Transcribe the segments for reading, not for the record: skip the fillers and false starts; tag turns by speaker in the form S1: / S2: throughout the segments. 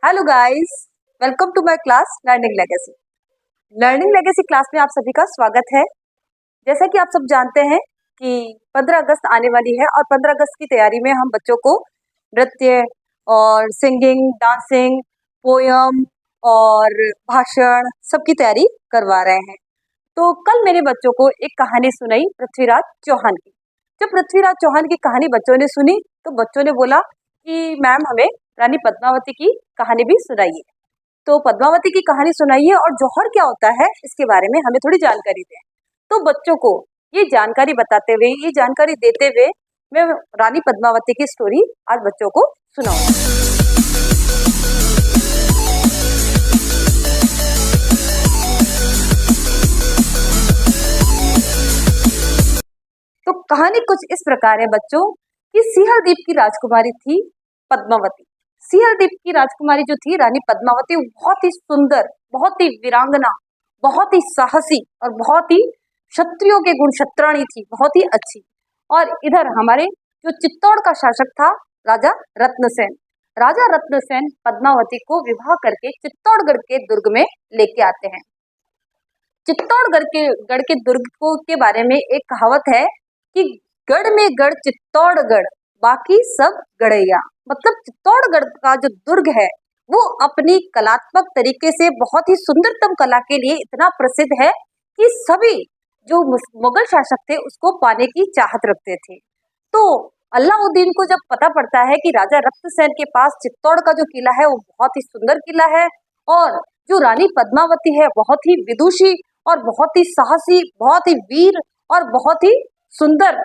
S1: Hello guys, welcome to my class learning legacy. Learning legacy class में आप सभी का स्वागत है। जैसा कि आप सब जानते हैं कि 15 अगस्त आने वाली है और 15 अगस्त की तैयारी में हम बच्चों को नृत्य और सिंगिंग, डांसिंग, पोयम और भाषण सबकी तैयारी करवा रहे हैं। तो कल मेरे बच्चों को एक कहानी सुनाई पृथ्वीराज चौहान की। जब पृथ्वीराज चौहान की कहानी बच्चों ने सुनी तो बच्चों ने बोला कि मैम हमें रानी पद्मावती की कहानी भी सुनाइए। तो पद्मावती की कहानी सुनाइए और जौहर क्या होता है इसके बारे में हमें थोड़ी जानकारी दें। तो बच्चों को ये जानकारी बताते हुए, ये जानकारी देते हुए मैं रानी पद्मावती की स्टोरी आज बच्चों को सुनाऊंगी। तो कहानी कुछ इस प्रकार है बच्चों कि सिंहल द्वीप की राजकुमारी थी पद्मावती। सिंहल द्वीप की राजकुमारी जो थी रानी पद्मावती, बहुत ही सुंदर, बहुत ही वीरांगना, बहुत ही साहसी और बहुत ही क्षत्रियों के गुण क्षत्राणी थी, बहुत ही अच्छी। और इधर हमारे जो चित्तौड़ का शासक था राजा रत्नसेन। राजा रत्नसेन पद्मावती को विवाह करके चित्तौड़गढ़ के दुर्ग में लेके आते हैं। चित्तौड़गढ़ के दुर्ग को के बारे में एक कहावत है कि गढ़ में गढ़ चित्तौड़गढ़, बाकी सब गढ़ैया। मतलब चित्तौड़गढ़ का जो दुर्ग है वो अपनी कलात्मक तरीके से बहुत ही सुंदरतम कला के लिए इतना प्रसिद्ध है कि सभी जो मुगल शासक थे उसको पाने की चाहत रखते थे। तो अलाउद्दीन को जब पता पड़ता है कि राजा रत्नसेन के पास चित्तौड़ का जो किला है वो बहुत ही सुंदर किला है और जो रानी पद्मावती है बहुत ही विदुषी और बहुत ही साहसी, बहुत ही वीर और बहुत ही सुंदर,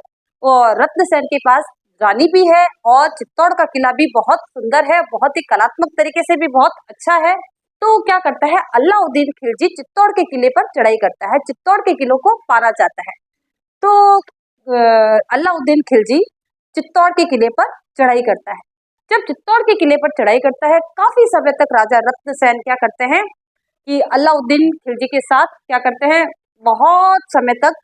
S1: और रत्नसेन के पास रानी भी है और चित्तौड़ का किला भी बहुत सुंदर है, बहुत ही कलात्मक तरीके से भी बहुत अच्छा है। तो क्या करता है अलाउद्दीन खिलजी चित्तौड़ के किले पर चढ़ाई करता है, चित्तौड़ के किलों को पाना चाहता है। तो अलाउद्दीन खिलजी चित्तौड़ के किले पर चढ़ाई करता है। जब चित्तौड़ के किले पर चढ़ाई करता है काफी समय तक राजा रत्नसेन क्या करते हैं कि अलाउद्दीन खिलजी के साथ क्या करते हैं, बहुत समय तक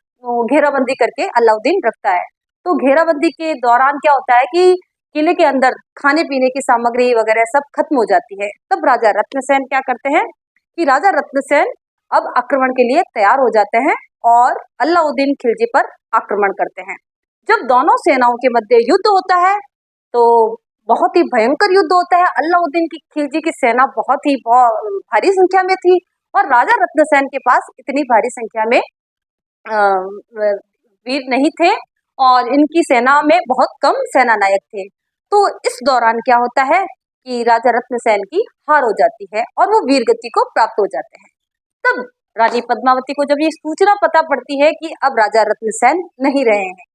S1: घेराबंदी करके अलाउद्दीन रखता है। तो घेराबंदी के दौरान क्या होता है कि किले के अंदर खाने पीने की सामग्री वगैरह सब खत्म हो जाती है। तब राजा रत्नसेन क्या करते हैं कि राजा रत्नसेन अब आक्रमण के लिए तैयार हो जाते हैं और अलाउद्दीन खिलजी पर आक्रमण करते हैं। जब दोनों सेनाओं के मध्य युद्ध होता है तो बहुत ही भयंकर युद्ध होता है। अलाउद्दीन की खिलजी की सेना बहुत भारी संख्या में थी और राजा रत्नसेन के पास इतनी भारी संख्या में वीर नहीं थे और इनकी सेना में बहुत कम सेना नायक थे। तो इस दौरान क्या होता है कि राजा रत्नसेन की हार हो जाती है और वो वीर गति को प्राप्त हो जाते हैं। तब रानी पद्मावती को जब ये सूचना पता पड़ती है कि अब राजा रत्नसेन नहीं रहे हैं,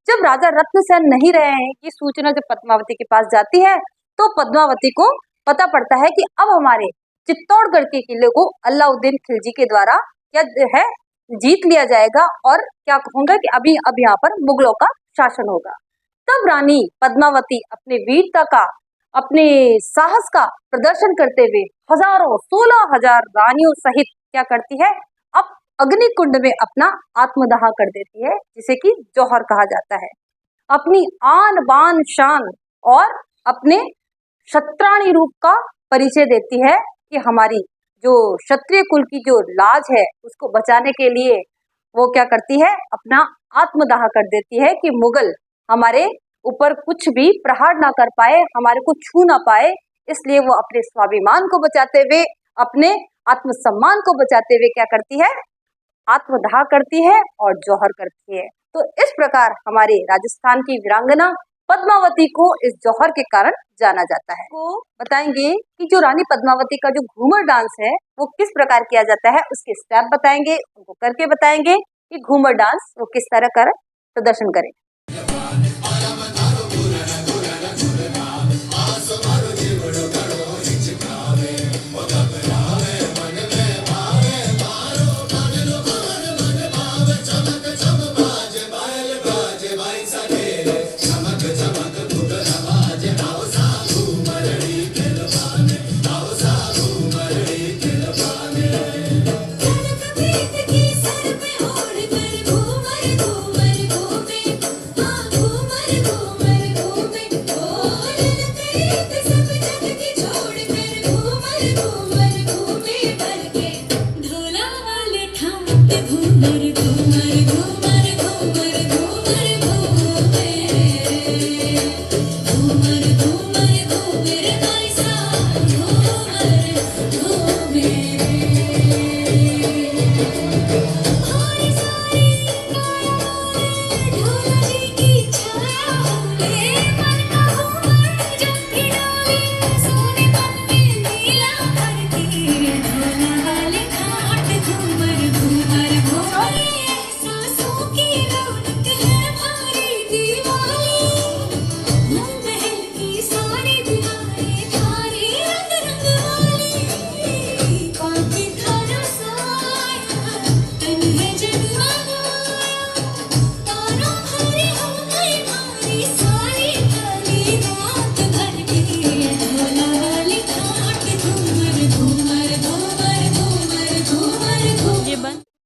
S1: जब राजा रत्नसेन नहीं रहे हैं की सूचना जब पद्मावती के पास जाती है तो पद्मावती को पता पड़ता है कि अब हमारे चित्तौड़गढ़ के किले को अलाउद्दीन खिलजी के द्वारा क्या है जीत लिया जाएगा और क्या कहूंगा कि अभी अब यहाँ पर मुगलों का शासन होगा। तब रानी पद्मावती अपने वीरता का, अपने साहस का प्रदर्शन करते हुए हजारों 16,000 रानियों सहित क्या करती है, अब अग्निकुंड में अपना आत्मदाह कर देती है, जिसे कि जौहर कहा जाता है। अपनी आन बान शान और अपने क्षत्राणी रूप का परिचय देती है कि हमारी जो क्षत्रिय कुल की जो लाज है उसको बचाने के लिए वो क्या करती है, अपना आत्मदाह कर देती है कि मुगल हमारे ऊपर कुछ भी प्रहार ना कर पाए, हमारे को छू ना पाए। इसलिए वो अपने स्वाभिमान को बचाते हुए, अपने आत्मसम्मान को बचाते हुए क्या करती है, आत्मदाह करती है और जौहर करती है। तो इस प्रकार हमारे राजस्थान की वीरांगना पद्मावती को इस जौहर के कारण जाना जाता है। वो बताएंगे कि जो रानी पद्मावती का जो घूमर डांस है वो किस प्रकार किया जाता है, उसके स्टेप बताएंगे, उनको करके बताएंगे कि घूमर डांस वो किस तरह कर प्रदर्शन करें।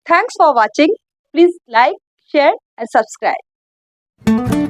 S1: Thanks for watching. Please like, share and subscribe.